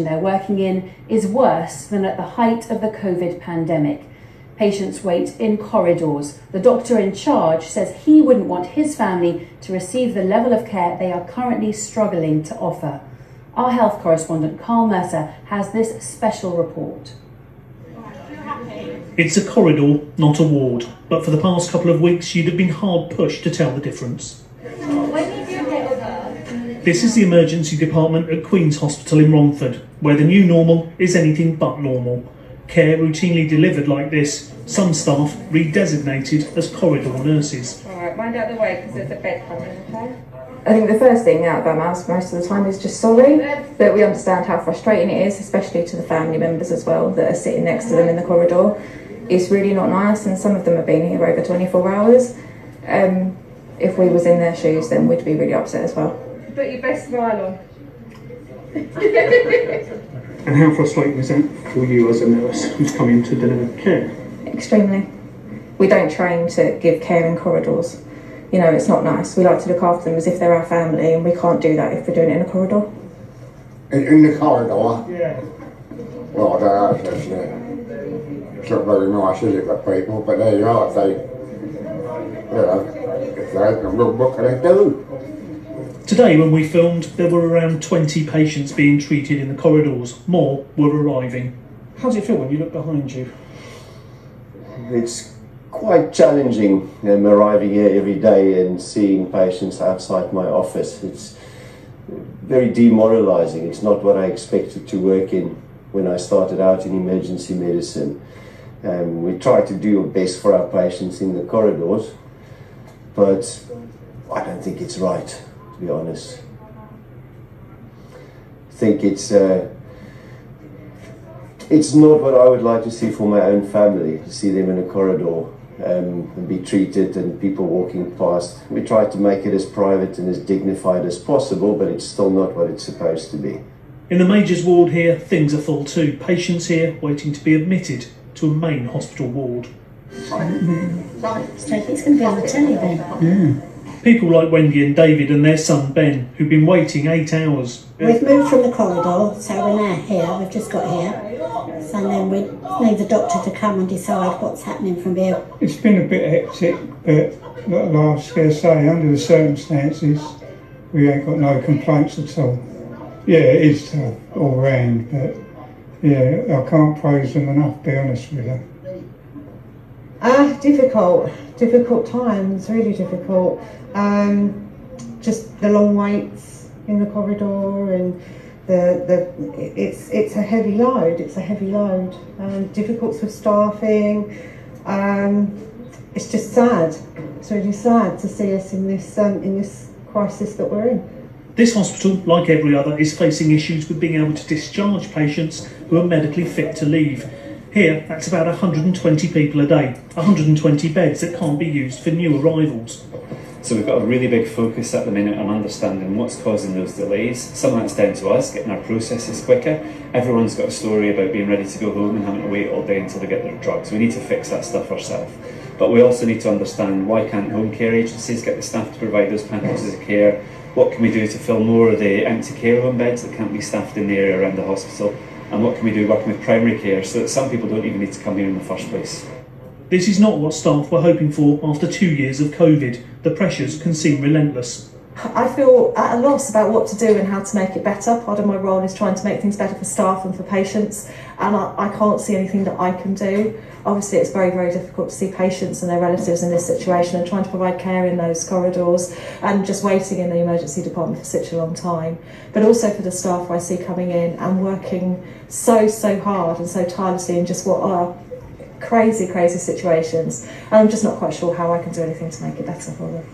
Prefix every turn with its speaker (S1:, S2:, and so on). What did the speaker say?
S1: they're working in is worse than at the height of the COVID pandemic. Patients wait in corridors. The doctor in charge says he wouldn't want his family to receive the level of care they are currently struggling to offer. Our health correspondent Carl Mercer has this special report.
S2: It's a corridor, not a ward, but for the past couple of weeks you'd have been hard pushed to tell the difference. This is the emergency department at Queen's Hospital in Romford, where the new normal is anything but normal. Care routinely delivered like this, some staff redesignated as corridor nurses.
S3: Alright, mind out the way because there's a bed coming, okay?
S4: I think the first thing out of our mouths most of the time is just sorry, that we understand how frustrating it is, especially to the family members as well that are sitting next to them in the corridor. It's really not nice, and some of them have been here over 24 hours. If we was in their shoes, then we'd be really upset as well.
S3: Put your best smile on.
S2: And how frustrating is that for you as a nurse who's come in to deliver care?
S4: Extremely. We don't train to give care in corridors. You know, it's not nice. We like to look after them as if they're our family, and we can't do that if we're doing it in a corridor.
S5: In the corridor? Yeah. Well, I don't know, it's not very nice, is it, for people, but there you are, they, you know, if they haven't looked, what can they do?
S2: Today when we filmed, there were around 20 patients being treated in the corridors. More were arriving. How does it feel when you look behind you?
S6: It's quite challenging arriving here every day and seeing patients outside my office. It's very demoralising. It's not what I expected to work in when I started out in emergency medicine. We try to do our best for our patients in the corridors, but I don't think it's right, to be honest. I think it's not what I would like to see for my own family, to see them in a corridor and be treated and people walking past. We try to make it as private and as dignified as possible, but it's still not what it's supposed to be.
S2: In the Majors ward here, things are full too. Patients here waiting to be admitted to a main hospital ward.
S7: It's going to be on the telly then.
S2: Yeah. People like Wendy and David and their son Ben, who've been waiting 8 hours.
S7: We've moved from the corridor, so we're now here. We've just got here. So then we need the doctor to come and decide what's happening from here.
S8: It's been a bit hectic, but like I was going to say, under the circumstances, we ain't got no complaints at all. Yeah, it is tough all round, but yeah, I can't praise them enough, to be honest with you.
S9: Difficult times, really difficult. Just the long waits in the corridor, and it's a heavy load. It's a heavy load. Difficult with staffing. It's just sad. It's really sad to see us in this crisis that we're in.
S2: This hospital, like every other, is facing issues with being able to discharge patients who are medically fit to leave. Here, that's about 120 people a day, 120 beds that can't be used for new arrivals.
S10: So we've got a really big focus at the minute on understanding what's causing those delays. Some of that's down to us, getting our processes quicker. Everyone's got a story about being ready to go home and having to wait all day until they get their drugs. We need to fix that stuff ourselves. But we also need to understand, why can't home care agencies get the staff to provide those packages of care? What can we do to fill more of the empty care home beds that can't be staffed in the area around the hospital? And what can we do working with primary care so that some people don't even need to come here in the first place?
S2: This is not what staff were hoping for after 2 years of COVID. The pressures can seem relentless.
S11: I feel at a loss about what to do and how to make it better. Part of my role is trying to make things better for staff and for patients, and I can't see anything that I can do. Obviously, it's very, very difficult to see patients and their relatives in this situation, and trying to provide care in those corridors and just waiting in the emergency department for such a long time. But also for the staff who I see coming in and working so hard and so tirelessly in just what are crazy situations. And I'm just not quite sure how I can do anything to make it better for them.